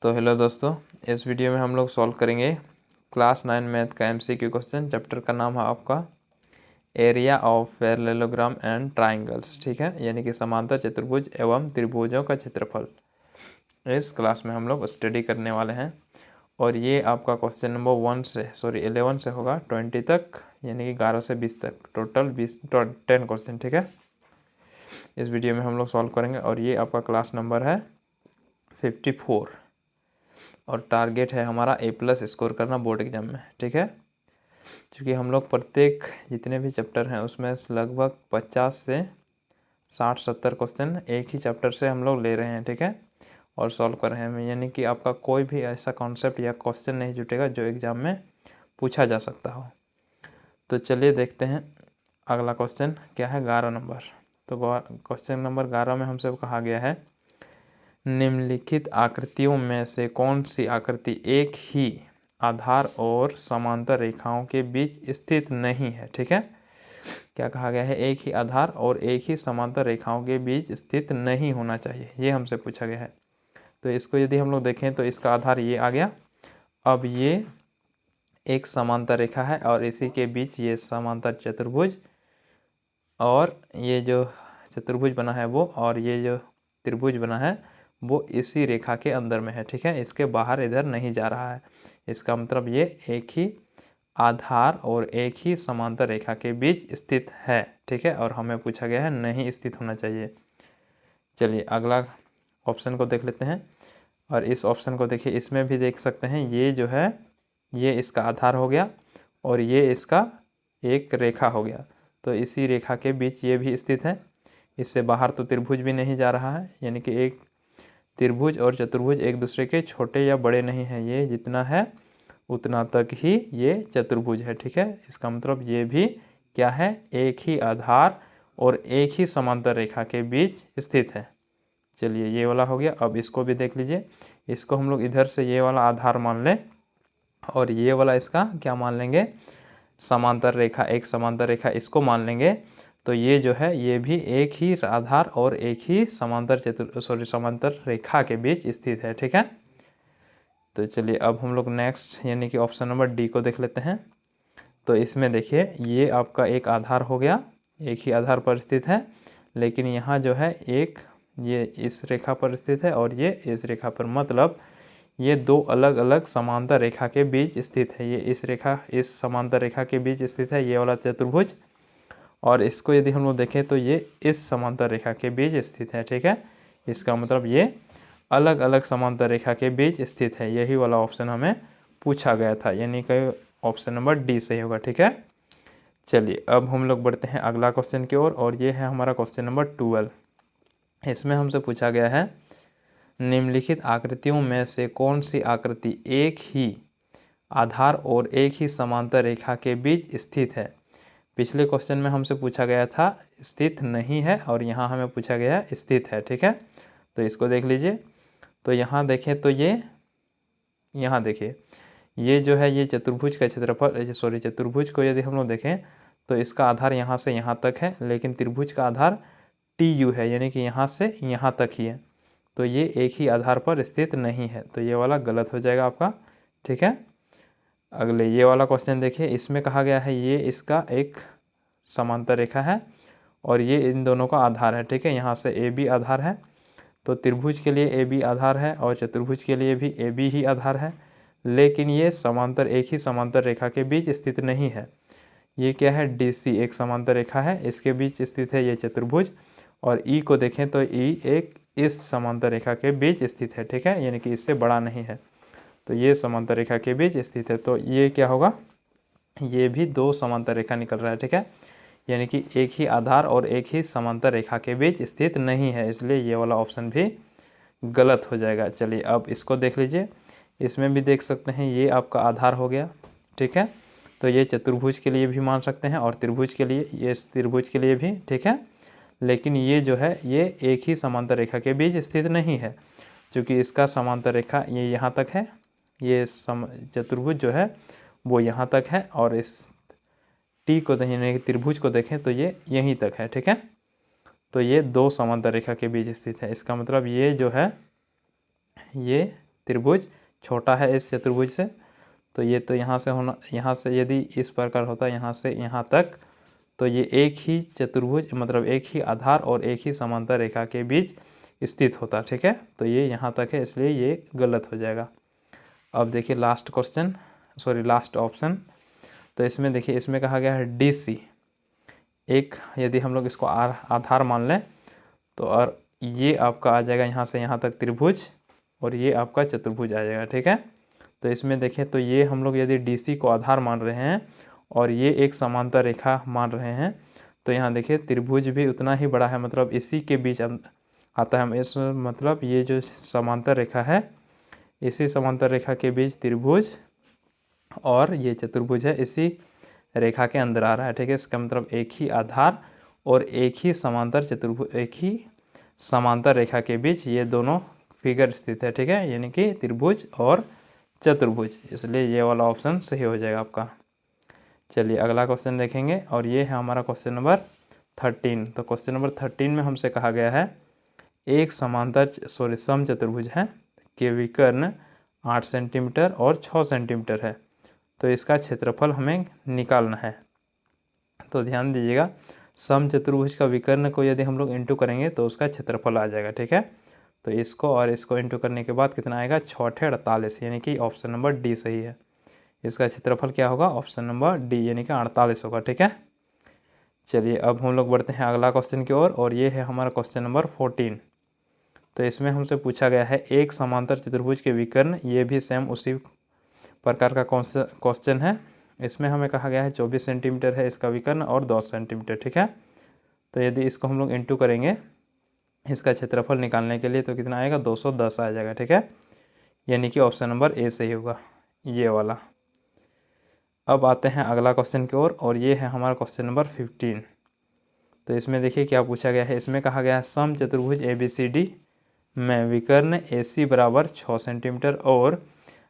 तो हेलो दोस्तों, इस वीडियो में हम लोग सॉल्व करेंगे क्लास 9 मैथ का एमसीक्यू क्वेश्चन। चैप्टर का नाम है आपका area of parallelogram and triangles. ठीक है, यानी कि समांतर चतुर्भुज एवं त्रिभुजों का क्षेत्रफल। इस क्लास में हम लोग स्टडी करने वाले हैं और ये आपका क्वेश्चन नंबर 11 से होगा 20 तक, यानी कि 11 से 20 तक, टोटल 10 क्वेश्चन। ठीक है, इस वीडियो में हम लोग सॉल्व करेंगे और ये आपका क्लास नंबर है 54 और टारगेट है हमारा A+ स्कोर करना बोर्ड एग्जाम में। ठीक है, क्योंकि हम लोग प्रत्येक जितने भी चैप्टर हैं उसमें लगभग 50 से 60-70 क्वेश्चन एक ही चैप्टर से हम लोग ले रहे हैं। ठीक है, और सॉल्व कर रहे हैं, यानी कि आपका कोई भी ऐसा कॉन्सेप्ट या क्वेश्चन नहीं जुटेगा जो एग्ज़ाम में पूछा जा सकता हो। तो चलिए देखते हैं अगला क्वेश्चन क्या है। 11 नंबर। तो क्वेश्चन नंबर 11 में हमसे कहा गया है, निम्नलिखित आकृतियों में से कौन सी आकृति एक ही आधार और समांतर रेखाओं के बीच स्थित नहीं है। ठीक है, क्या कहा गया है, एक ही आधार और एक ही समांतर रेखाओं के बीच स्थित नहीं होना चाहिए, ये हमसे पूछा गया है। तो इसको यदि हम लोग देखें तो इसका आधार ये आ गया। अब ये एक समांतर रेखा है और इसी के बीच ये समांतर चतुर्भुज, और ये जो चतुर्भुज बना है वो, और ये जो त्रिभुज बना है वो इसी रेखा के अंदर में है। ठीक है, इसके बाहर इधर नहीं जा रहा है। इसका मतलब ये एक ही आधार और एक ही समांतर रेखा के बीच स्थित है। ठीक है, और हमें पूछा गया है नहीं स्थित होना चाहिए। चलिए अगला ऑप्शन को देख लेते हैं, और इस ऑप्शन को देखिए, इसमें भी देख सकते हैं ये जो है ये इसका आधार हो गया और ये इसका एक रेखा हो गया। तो इसी रेखा के बीच ये भी स्थित है, इससे बाहर तो त्रिभुज भी नहीं जा रहा है, यानी कि एक त्रिभुज और चतुर्भुज एक दूसरे के छोटे या बड़े नहीं हैं, ये जितना है उतना तक ही ये चतुर्भुज है। ठीक है, इसका मतलब ये भी क्या है, एक ही आधार और एक ही समांतर रेखा के बीच स्थित है। चलिए ये वाला हो गया। अब इसको भी देख लीजिए, इसको हम लोग इधर से ये वाला आधार मान लें और ये वाला इसका क्या मान लेंगे, समांतर रेखा, एक समांतर रेखा इसको मान लेंगे। तो ये जो है ये भी एक ही आधार और एक ही समांतर रेखा के बीच स्थित है। ठीक है, तो चलिए अब हम लोग नेक्स्ट यानी कि ऑप्शन नंबर डी को देख लेते हैं। तो इसमें देखिए ये आपका एक आधार हो गया, एक ही आधार पर स्थित है, लेकिन यहाँ जो है एक ये इस रेखा पर स्थित है और ये इस रेखा पर, मतलब ये दो अलग अलग समांतर रेखा के बीच स्थित है। ये इस रेखा इस समांतर रेखा के बीच स्थित है ये वाला चतुर्भुज, और इसको यदि हम लोग देखें तो ये इस समांतर रेखा के बीच स्थित है। ठीक है, इसका मतलब ये अलग अलग समांतर रेखा के बीच स्थित है। यही वाला ऑप्शन हमें पूछा गया था, यानी कि ऑप्शन नंबर डी सही होगा। ठीक है, चलिए अब हम लोग बढ़ते हैं अगला क्वेश्चन की ओर, और ये है हमारा क्वेश्चन नंबर 12। इसमें हमसे पूछा गया है, निम्नलिखित आकृतियों में से कौन सी आकृति एक ही आधार और एक ही समांतर रेखा के बीच स्थित है। पिछले क्वेश्चन में हमसे पूछा गया था स्थित नहीं है, और यहाँ हमें पूछा गया है स्थित है। ठीक है, तो इसको देख लीजिए। तो यहाँ देखें तो ये यहाँ देखिए ये जो है ये चतुर्भुज का क्षेत्रफल, चतुर्भुज को यदि हम लोग देखें तो इसका आधार यहाँ से यहाँ तक है, लेकिन त्रिभुज का आधार TU है, यानी कि यहाँ से यहाँ तक ही है। तो ये एक ही आधार पर स्थित नहीं है, तो ये वाला गलत हो जाएगा आपका। ठीक है, अगले ये वाला क्वेश्चन देखिए, इसमें कहा गया है ये इसका एक समांतर रेखा है और ये इन दोनों का आधार है। ठीक है, यहाँ से AB आधार है, तो त्रिभुज के लिए AB आधार है और चतुर्भुज के लिए भी AB ही आधार है, लेकिन ये समांतर एक ही समांतर रेखा के बीच स्थित नहीं है। ये क्या है, DC एक समांतर रेखा है, इसके बीच स्थित है ये चतुर्भुज, और E को देखें तो E एक इस समांतर रेखा के बीच स्थित है। ठीक है, यानी कि इससे बड़ा नहीं है, तो ये समांतर रेखा के बीच स्थित है। तो ये क्या होगा, ये भी दो समांतर रेखा निकल रहा है। ठीक है, यानी कि एक ही आधार और एक ही समांतर रेखा के बीच स्थित नहीं है, इसलिए ये वाला ऑप्शन भी गलत हो जाएगा। चलिए अब इसको देख लीजिए, इसमें भी देख सकते हैं ये आपका आधार हो गया। ठीक है, तो ये चतुर्भुज के लिए भी मान सकते हैं और त्रिभुज के लिए, ये त्रिभुज के लिए भी। ठीक है, लेकिन ये जो है ये एक ही समांतर रेखा के बीच स्थित नहीं है, क्योंकि इसका समांतर रेखा ये यहाँ तक है, ये चतुर्भुज जो है वो यहाँ तक है, और इस T को यानी कि त्रिभुज को देखें तो ये यहीं तक है। ठीक है, तो ये दो समांतर रेखा के बीच स्थित है। इसका मतलब ये जो है ये त्रिभुज छोटा है इस चतुर्भुज से, तो ये तो यहाँ से होना, यहाँ से यदि इस प्रकार होता है यहाँ से यहाँ तक, तो ये एक ही चतुर्भुज मतलब एक ही आधार और एक ही समांतर रेखा के बीच स्थित होता, ठीक है। तो ये यहाँ तक है, इसलिए ये गलत हो जाएगा। अब देखिए last question, sorry last option. तो इसमें देखिए, इसमें कहा गया है DC एक, यदि हम लोग इसको आधार मान लें तो, और ये आपका आ जाएगा यहाँ से यहाँ तक त्रिभुज, और ये आपका चतुर्भुज आ जाएगा, ठीक है। तो इसमें देखें तो ये हम लोग यदि DC को आधार मान रहे हैं और ये एक समांतर रेखा मान रहे हैं, तो यहाँ देखिए त्रिभुज भी उतना ही बड़ा है, मतलब इसी के बीच आता है। इस मतलब ये जो समांतर रेखा है, इसी समांतर रेखा के बीच त्रिभुज और ये चतुर्भुज है इसी रेखा के अंदर आ रहा है, ठीक है। इसका मतलब एक ही आधार और एक ही समांतर चतुर्भुज, एक ही समांतर रेखा के बीच ये दोनों फिगर स्थित है, ठीक है, यानी कि त्रिभुज और चतुर्भुज, इसलिए ये वाला ऑप्शन सही हो जाएगा आपका। चलिए अगला क्वेश्चन देखेंगे, और ये है हमारा क्वेश्चन नंबर 13। तो क्वेश्चन नंबर 13 में हमसे कहा गया है एक सम चतुर्भुज है के विकर्ण 8 सेंटीमीटर और 6 सेंटीमीटर है, तो इसका क्षेत्रफल हमें निकालना है। तो ध्यान दीजिएगा, सम चतुर्भुज का विकर्ण को यदि हम लोग इंटू करेंगे तो उसका क्षेत्रफल आ जाएगा, ठीक है। तो इसको और इसको इंटू करने के बाद कितना आएगा, 6 × 48, यानी कि ऑप्शन नंबर D सही है। इसका क्षेत्रफल क्या होगा, ऑप्शन नंबर D यानी कि 48 होगा, ठीक है। चलिए अब हम लोग बढ़ते हैं अगला क्वेश्चन की ओर, और ये है हमारा क्वेश्चन नंबर 14। तो इसमें हमसे पूछा गया है एक समांतर चतुर्भुज के विकर्ण, ये भी सेम उसी प्रकार का क्वेश्चन है। इसमें हमें कहा गया है 24 सेंटीमीटर है इसका विकर्ण और 10 सेंटीमीटर, ठीक है। तो यदि इसको हम लोग इंटू करेंगे इसका क्षेत्रफल निकालने के लिए, तो कितना आएगा, 210 आ जाएगा, ठीक है, यानी कि ऑप्शन नंबर A सही होगा, ये वाला। अब आते हैं अगला क्वेश्चन की ओर, और ये है हमारा क्वेश्चन नंबर 15। तो इसमें देखिए क्या पूछा गया है, इसमें कहा गया है सम चतुर्भुज ABCD में विकर्ण AC बराबर 6 सेंटीमीटर और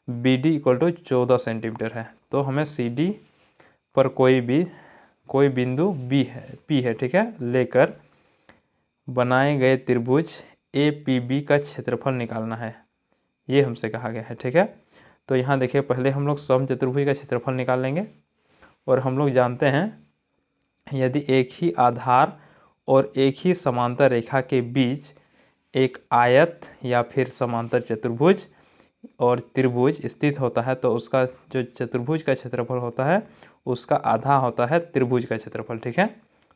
BD = 14 सेंटीमीटर है। तो हमें CD पर कोई बिंदु P है, ठीक है, लेकर बनाए गए त्रिभुज APB का क्षेत्रफल निकालना है, ये हमसे कहा गया है, ठीक है। तो यहाँ देखिए पहले हम लोग सम चतुर्भुज का क्षेत्रफल निकाल लेंगे, और हम लोग जानते हैं यदि एक ही आधार और एक ही समांतर रेखा के बीच एक आयत या फिर समांतर चतुर्भुज और त्रिभुज स्थित होता है, तो उसका जो चतुर्भुज का क्षेत्रफल होता है उसका आधा होता है त्रिभुज का क्षेत्रफल, ठीक है।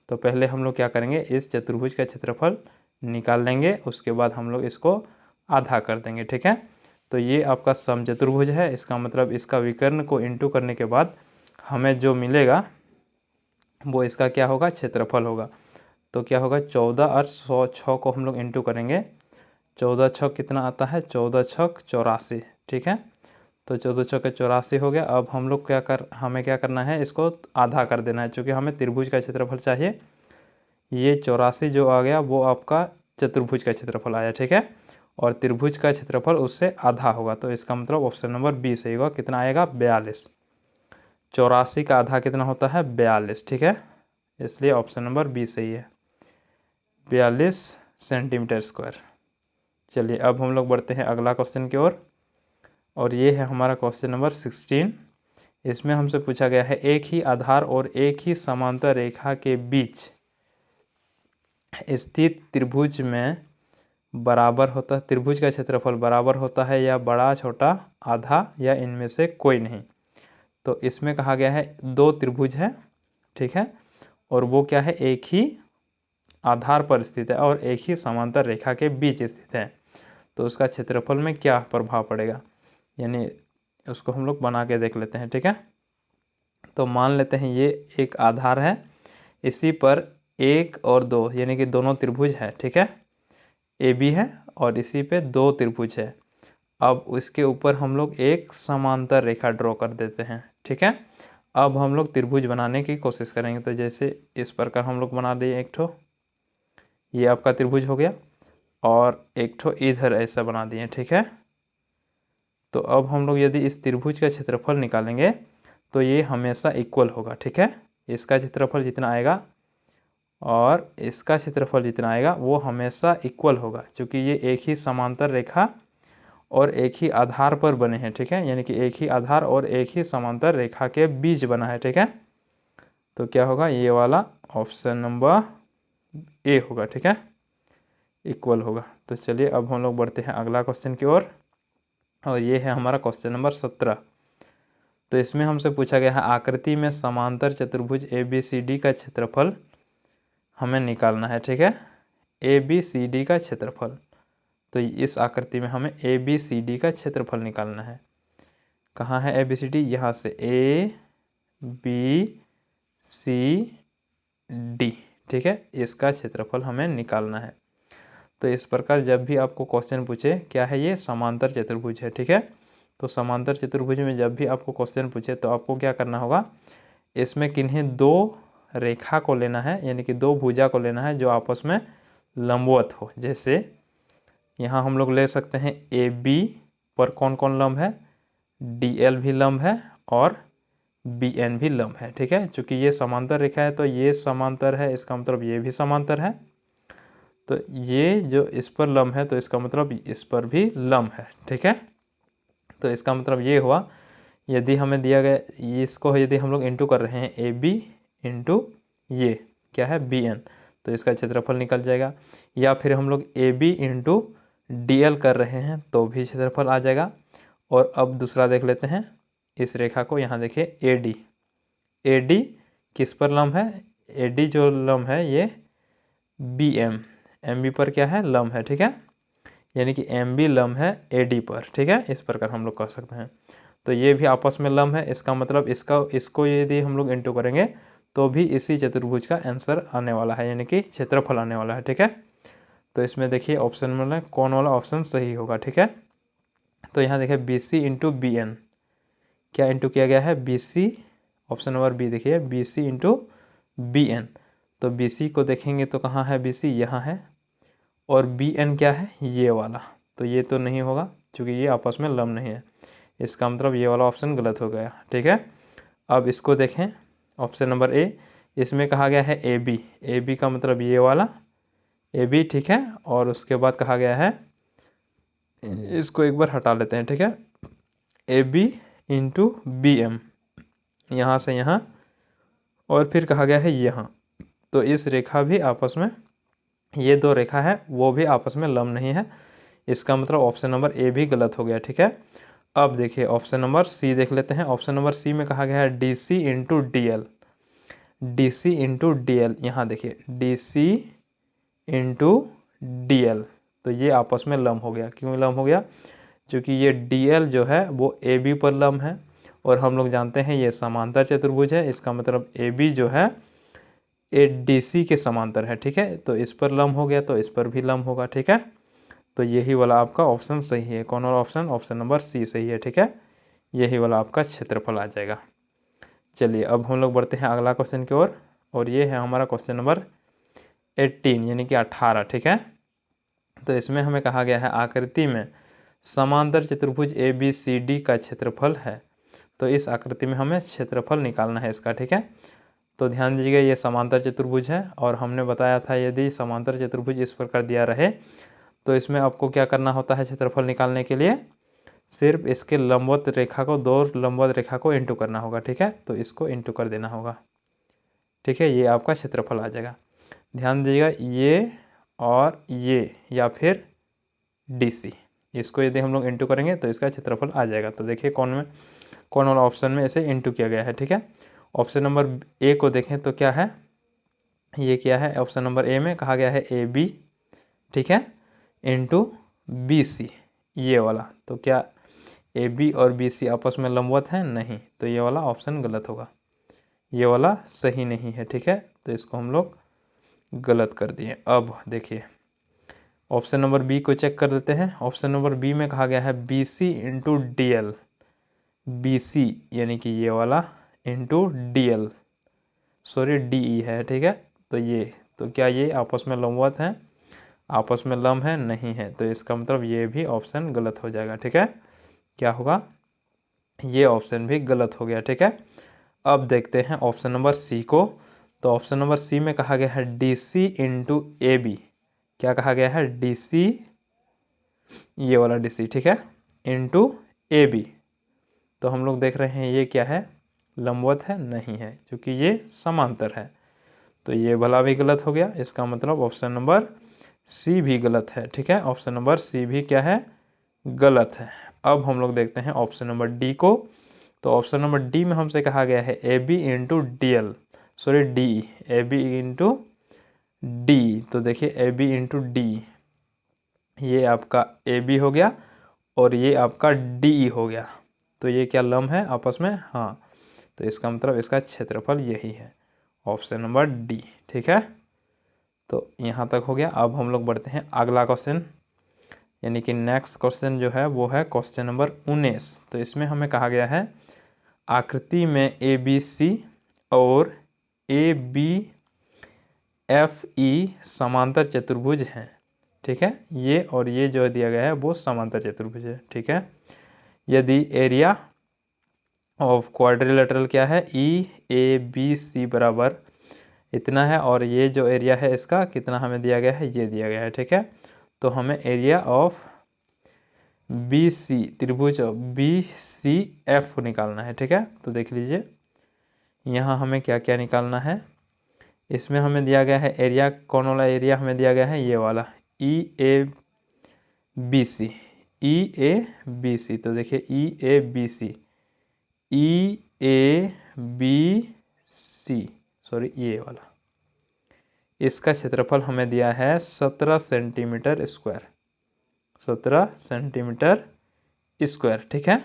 तो पहले हम लोग क्या करेंगे, इस चतुर्भुज का क्षेत्रफल निकाल लेंगे, उसके बाद हम लोग इसको आधा कर देंगे, ठीक है। तो ये आपका सम चतुर्भुज है, इसका मतलब इसका विकर्ण को इंटू करने के बाद हमें जो मिलेगा वो इसका क्या होगा, क्षेत्रफल होगा। तो क्या होगा, 14 और 106 को हम लोग इंटू करेंगे, 14 छक कितना आता है, 14 छक 84, ठीक है। तो 14 छक 84 हो गया। अब हम लोग हमें क्या करना है, इसको आधा कर देना है, क्योंकि हमें त्रिभुज का क्षेत्रफल चाहिए। ये 84 जो आ गया वो आपका चतुर्भुज का क्षेत्रफल आया, ठीक है, और त्रिभुज का क्षेत्रफल उससे आधा होगा, तो इसका मतलब ऑप्शन नंबर B सही होगा। कितना आएगा, 42। 84 का आधा कितना होता है, 42, ठीक है, इसलिए ऑप्शन नंबर B सही है, 42 सेंटीमीटर स्क्वायर। चलिए अब हम लोग बढ़ते हैं अगला क्वेश्चन की ओर, और ये है हमारा क्वेश्चन नंबर 16। इसमें हमसे पूछा गया है एक ही आधार और एक ही समांतर रेखा के बीच स्थित त्रिभुज में बराबर होता है, त्रिभुज का क्षेत्रफल बराबर होता है या बड़ा छोटा आधा या इनमें से कोई नहीं। तो इसमें कहा गया है दो त्रिभुज है, ठीक है, और वो क्या है, एक ही आधार पर स्थित है और एक ही समांतर रेखा के बीच स्थित है, तो उसका क्षेत्रफल में क्या प्रभाव पड़ेगा, यानी उसको हम लोग बना के देख लेते हैं, ठीक है। तो मान लेते हैं ये एक आधार है, इसी पर 1 और 2 यानी कि दोनों त्रिभुज है, ठीक है, AB है, और इसी पे 2 त्रिभुज है। अब इसके ऊपर हम लोग एक समांतर रेखा ड्रॉ कर देते हैं, ठीक है। अब हम लोग त्रिभुज बनाने की कोशिश करेंगे, तो जैसे इस प्रकार हम लोग बना दिए एक ठो, ये आपका त्रिभुज हो गया, और एक ठो इधर ऐसा बना दिए, ठीक है। तो अब हम लोग यदि इस त्रिभुज का क्षेत्रफल निकालेंगे तो ये हमेशा इक्वल होगा, ठीक है। इसका क्षेत्रफल जितना आएगा और इसका क्षेत्रफल जितना आएगा वो हमेशा इक्वल होगा, क्योंकि ये एक ही समांतर रेखा और एक ही आधार पर बने हैं, ठीक है, यानी कि एक ही आधार और एक ही समांतर रेखा के बीच बना है, ठीक है। तो क्या होगा, ये वाला ऑप्शन नंबर ए होगा, ठीक है, इक्वल होगा। तो चलिए अब हम लोग बढ़ते हैं अगला क्वेश्चन की ओर, और ये है हमारा क्वेश्चन नंबर 17। तो इसमें हमसे पूछा गया है आकृति में समांतर चतुर्भुज ABCD का क्षेत्रफल हमें निकालना है, ठीक है, ABCD का क्षेत्रफल। तो इस आकृति में हमें ABCD का क्षेत्रफल निकालना है। कहाँ है ABCD, यहाँ से ABCD, ठीक है, इसका क्षेत्रफल हमें निकालना है। तो इस प्रकार जब भी आपको क्वेश्चन पूछे, क्या है ये, समांतर चतुर्भुज है, ठीक है। तो समांतर चतुर्भुज में जब भी आपको क्वेश्चन पूछे तो आपको क्या करना होगा, इसमें किन्हीं दो रेखा को लेना है, यानी कि दो भुजा को लेना है जो आपस में लंबवत हो। जैसे यहाँ हम लोग ले सकते हैं AB पर कौन कौन लंब है, DL भी लंब है और BN भी लंब है, ठीक है। चूंकि ये समांतर रेखा है तो ये समांतर है, इसका मतलब ये भी समांतर है। तो ये जो इस पर लंब है तो इसका मतलब इस पर भी लंब है, ठीक है। तो इसका मतलब ये हुआ, यदि हमें दिया गया इसको यदि हम लोग इंटू कर रहे हैं AB इंटू ये क्या है BN, तो इसका क्षेत्रफल निकल जाएगा। या फिर हम लोग AB इंटू DL कर रहे हैं तो भी क्षेत्रफल आ जाएगा। और अब दूसरा देख लेते हैं इस रेखा को, यहाँ देखिए AD किस पर लंब है, AD जो लंब है ये MB पर क्या है, लंब है, ठीक है, यानी कि MB लंब है AD पर, ठीक है, इस प्रकार हम लोग कह सकते हैं। तो ये भी आपस में लंब है, इसका मतलब इसको यदि हम लोग इंटू करेंगे तो भी इसी चतुर्भुज का आंसर आने वाला है, यानी कि क्षेत्रफल आने वाला है, ठीक है। तो इसमें देखिए ऑप्शन में कौन वाला ऑप्शन सही होगा, ठीक है। तो यहाँ देखिए BC इंटू BN, क्या इंटू किया गया है, BC, ऑप्शन नंबर बी देखिए BC इंटू BN। तो BC को देखेंगे तो कहाँ है BC, यहाँ है, और BN क्या है, ये वाला। तो ये तो नहीं होगा क्योंकि ये आपस में लंब नहीं है, इसका मतलब ये वाला ऑप्शन गलत हो गया, ठीक है। अब इसको देखें, ऑप्शन नंबर ए, इसमें कहा गया है AB का मतलब ये वाला AB, ठीक है। और उसके बाद कहा गया है, इसको एक बार हटा लेते हैं, ठीक है, AB इंटू BM, यहाँ से यहाँ, और फिर कहा गया है यहाँ। तो इस रेखा भी आपस में, ये दो रेखा है वो भी आपस में लंब नहीं है, इसका मतलब ऑप्शन नंबर ए भी गलत हो गया, ठीक है। अब देखिए ऑप्शन नंबर सी देख लेते हैं। ऑप्शन नंबर सी में कहा गया है DC into DL, DC into DL, यहाँ देखिए DC इंटू DL, तो ये आपस में लंब हो गया। क्यों लंब हो गया, क्योंकि ये DL जो है वो AB पर लंब है, और हम लोग जानते हैं ये समांतर चतुर्भुज है, इसका मतलब AB जो है ये DC के समांतर है, ठीक है। तो इस पर लंब हो गया तो इस पर भी लंब होगा, ठीक है। तो यही वाला आपका ऑप्शन सही है। कौन वाला ऑप्शन, ऑप्शन नंबर सी सही है, ठीक है, यही वाला आपका क्षेत्रफल आ जाएगा। चलिए अब हम लोग बढ़ते हैं अगला क्वेश्चन की ओर, और ये है हमारा क्वेश्चन नंबर 18 यानी कि 18, ठीक है। तो इसमें हमें कहा गया है आकृति में समांतर चतुर्भुज ABCD का क्षेत्रफल है। तो इस आकृति में हमें क्षेत्रफल निकालना है इसका, ठीक है। तो ध्यान दीजिएगा ये समांतर चतुर्भुज है, और हमने बताया था यदि समांतर चतुर्भुज इस प्रकार दिया रहे तो इसमें आपको क्या करना होता है, क्षेत्रफल निकालने के लिए सिर्फ इसके लंबवत रेखा को, दो लंबवत रेखा को इंटू करना होगा, ठीक है। तो इसको इंटू कर देना होगा, ठीक है, ये आपका क्षेत्रफल आ जाएगा। ध्यान दीजिएगा ये और ये, या फिर DC, इसको यदि हम लोग इंटू करेंगे तो इसका क्षेत्रफल आ जाएगा। तो देखिए कौन वाला ऑप्शन में इसे इंटू किया गया है, ठीक है। ऑप्शन नंबर ए को देखें तो क्या है, ये क्या है, ऑप्शन नंबर ए में कहा गया है AB, ठीक है, इंटू BC, ये वाला। तो क्या AB और BC आपस में लंबवत है, नहीं, तो ये वाला ऑप्शन गलत होगा, ये वाला सही नहीं है, ठीक है। तो इसको हम लोग गलत कर दिए। अब देखिए ऑप्शन नंबर बी को चेक कर देते हैं। ऑप्शन नंबर बी में कहा गया है BC इंटू DL, BC यानी कि ये वाला इंटू DL, सॉरी DE है, ठीक है। तो क्या ये आपस में लंबवत हैं, आपस में लंब है, नहीं है, तो इसका मतलब ये भी ऑप्शन गलत हो जाएगा, ठीक है। क्या होगा, ये ऑप्शन भी गलत हो गया, ठीक है। अब देखते हैं ऑप्शन नंबर सी को। तो ऑप्शन नंबर सी में कहा गया है DC इंटू AB, क्या कहा गया है, DC, ये वाला DC, ठीक है। Into A B. तो हम लोग देख रहे हैं ये क्या है, लंबवत है, नहीं है, क्योंकि ये समांतर है। तो ये भला भी गलत हो गया, इसका मतलब ऑप्शन नंबर सी भी गलत है। ठीक है, ऑप्शन नंबर सी भी क्या है, गलत है। अब हम लोग देखते हैं ऑप्शन नंबर डी को। तो ऑप्शन नंबर डी में हमसे कहा गया है A B into D L, sorry D, A B into D. तो देखिए ए बी इंटू डी, ये आपका ए बी हो गया और ये आपका डी हो गया। तो ये क्या लंब है आपस में, हाँ। तो इसका मतलब इसका क्षेत्रफल यही है, ऑप्शन नंबर डी। ठीक है, तो यहाँ तक हो गया। अब हम लोग बढ़ते हैं अगला क्वेश्चन, यानी कि नेक्स्ट क्वेश्चन जो है वो है क्वेश्चन नंबर 19। तो इसमें हमें कहा गया है आकृति में ए बी सी और ए बी एफ ई समांतर चतुर्भुज हैं। ठीक है, ये और ये जो दिया गया है वो समांतर चतुर्भुज है। ठीक है, यदि एरिया ऑफ क्वाड्रिलेटरल क्या है, ई ए बी सी बराबर इतना है, और ये जो एरिया है इसका कितना हमें दिया गया है, ये दिया गया है। ठीक है, तो हमें एरिया ऑफ बी सी, त्रिभुज बी सी एफ को निकालना है। ठीक है, तो देख लीजिए यहाँ हमें क्या क्या निकालना है। इसमें हमें दिया गया है एरिया, कौन वाला एरिया हमें दिया गया है, ये वाला ई A B C, E A B C. तो देखिए E A B C, E A B C, sorry ये वाला, इसका क्षेत्रफल हमें दिया है 17 सेंटीमीटर स्क्वायर, 17 सेंटीमीटर स्क्वायर। ठीक है,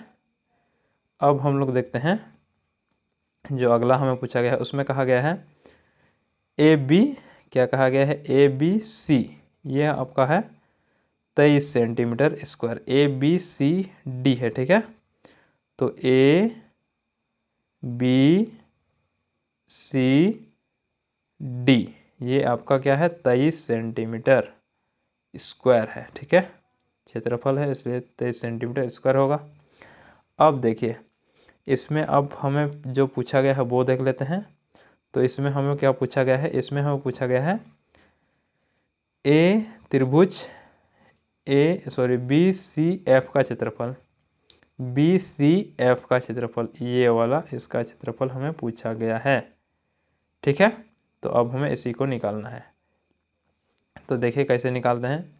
अब हम लोग देखते हैं जो अगला हमें पूछा गया है, उसमें कहा गया है ए बी, क्या कहा गया है, ए बी सी, ये आपका है 23 centimetre square, A B C D है। ठीक है, तो ए बी सी डी ये आपका क्या है, 23 सेंटीमीटर स्क्वायर है। ठीक है, क्षेत्रफल है इसलिए 23 सेंटीमीटर स्क्वायर होगा। अब देखिए इसमें अब हमें जो पूछा गया है वो देख लेते हैं। तो इसमें हमें क्या पूछा गया है, इसमें हमें पूछा गया है ए त्रिभुज बी सी एफ का क्षेत्रफल, बी सी एफ का क्षेत्रफल, ये वाला इसका क्षेत्रफल हमें पूछा गया है। ठीक है, तो अब हमें इसी को निकालना है। तो देखिए कैसे निकालते हैं।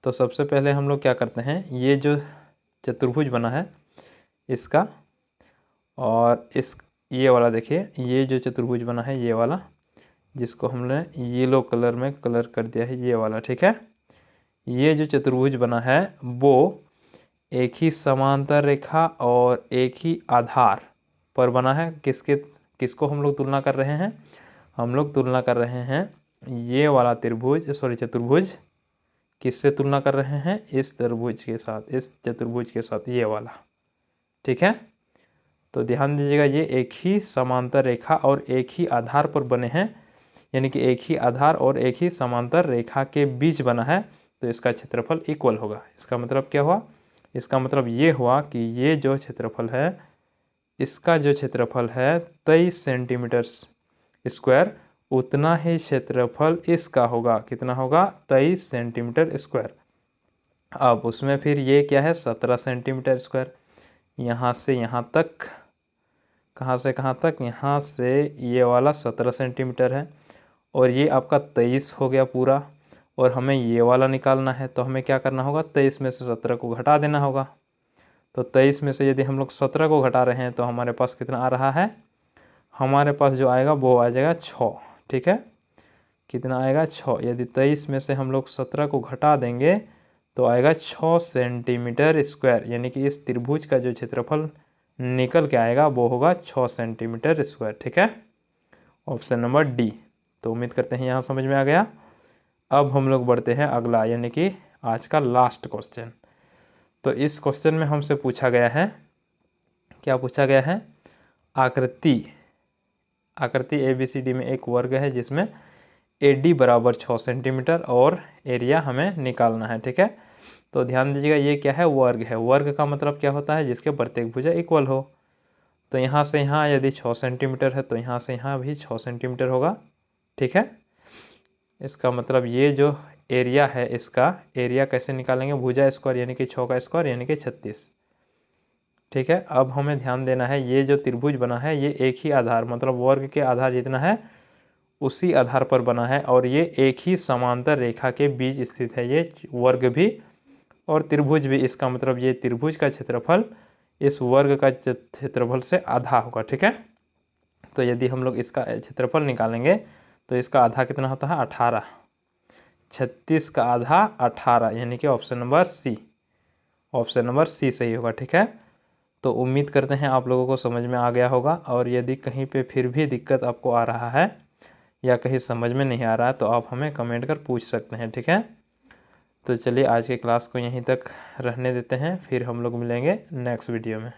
तो सबसे पहले हम लोग क्या करते हैं, ये जो चतुर्भुज बना है इसका, और इस ये वाला देखिए, ये जो चतुर्भुज बना है ये वाला, जिसको हमने येलो कलर में कलर कर दिया है, ये वाला। ठीक है, ये जो चतुर्भुज बना है वो एक ही समांतर रेखा और एक ही आधार पर बना है। किसको हम लोग तुलना कर रहे हैं, हम लोग तुलना कर रहे हैं ये वाला त्रिभुज, सॉरी चतुर्भुज, किससे तुलना कर रहे हैं, इस त्रिभुज के साथ, इस चतुर्भुज के साथ, ये वाला। ठीक है, तो ध्यान दीजिएगा ये एक ही समांतर रेखा और एक ही आधार पर बने हैं, यानी कि एक ही आधार और एक ही समांतर रेखा के बीच बना है, तो इसका क्षेत्रफल इक्वल होगा। इसका मतलब क्या हुआ, इसका मतलब ये हुआ कि ये जो क्षेत्रफल है, इसका जो क्षेत्रफल है 23 सेंटीमीटर स्क्वायर, उतना ही क्षेत्रफल इसका होगा, कितना होगा, 23 सेंटीमीटर स्क्वायर। अब उसमें फिर ये क्या है, 17 सेंटीमीटर स्क्वायर, यहाँ से यहाँ तक, कहाँ से कहाँ तक, यहाँ से ये वाला 17 सेंटीमीटर है, और ये आपका 23 हो गया पूरा, और हमें ये वाला निकालना है। तो हमें क्या करना होगा, 23 में से 17 को घटा देना होगा। तो 23 में से यदि हम लोग 17 को घटा रहे हैं तो हमारे पास कितना आ रहा है, हमारे पास जो आएगा वो आ जाएगा 6। ठीक है, कितना आएगा, 6। यदि 23 में से हम लोग 17 को घटा देंगे तो आएगा 6 सेंटीमीटर स्क्वायर, यानी कि इस त्रिभुज का जो क्षेत्रफल निकल के आएगा वो होगा 6 सेंटीमीटर स्क्वायर। ठीक है, ऑप्शन नंबर डी। तो उम्मीद करते हैं यहाँ समझ में आ गया। अब हम लोग बढ़ते हैं अगला, यानी कि आज का लास्ट क्वेश्चन। तो इस क्वेश्चन में हमसे पूछा गया है, क्या पूछा गया है, आकृति ए बी सी डी में एक वर्ग है जिसमें ए डी बराबर 6 सेंटीमीटर और एरिया हमें निकालना है। ठीक है, तो ध्यान दीजिएगा ये क्या है, वर्ग है। वर्ग का मतलब क्या होता है, जिसके प्रत्येक भुजा इक्वल हो। तो यहाँ से यहाँ यदि 6 सेंटीमीटर है तो यहाँ से यहाँ भी 6 सेंटीमीटर होगा। ठीक है, इसका मतलब ये जो एरिया है इसका, एरिया कैसे निकालेंगे, भुजा स्क्वायर यानी कि 6 का स्क्वायर यानी कि 36। ठीक है, अब हमें ध्यान देना है ये जो त्रिभुज बना है ये एक ही आधार मतलब वर्ग के आधार जितना है उसी आधार पर बना है और ये एक ही समांतर रेखा के बीच स्थित है, ये वर्ग भी और त्रिभुज भी। इसका मतलब ये त्रिभुज का क्षेत्रफल इस वर्ग का क्षेत्रफल से आधा होगा। ठीक है, तो यदि हम लोग इसका क्षेत्रफल निकालेंगे तो इसका आधा कितना होता है 18, 36 का आधा 18 यानी कि option number C, option number C सही होगा। ठीक है, तो उम्मीद करते हैं आप लोगों को समझ में आ गया होगा और यदि कहीं पे फिर भी दिक्कत आपको आ रहा है या कहीं समझ में नहीं आ रहा है तो आप हमें कमेंट कर पूछ सकते हैं। ठीक है, तो चलिए आज के क्लास को यहीं तक रहने देते हैं, फिर हम लोग मिलेंगे नेक्स्ट वीडियो में।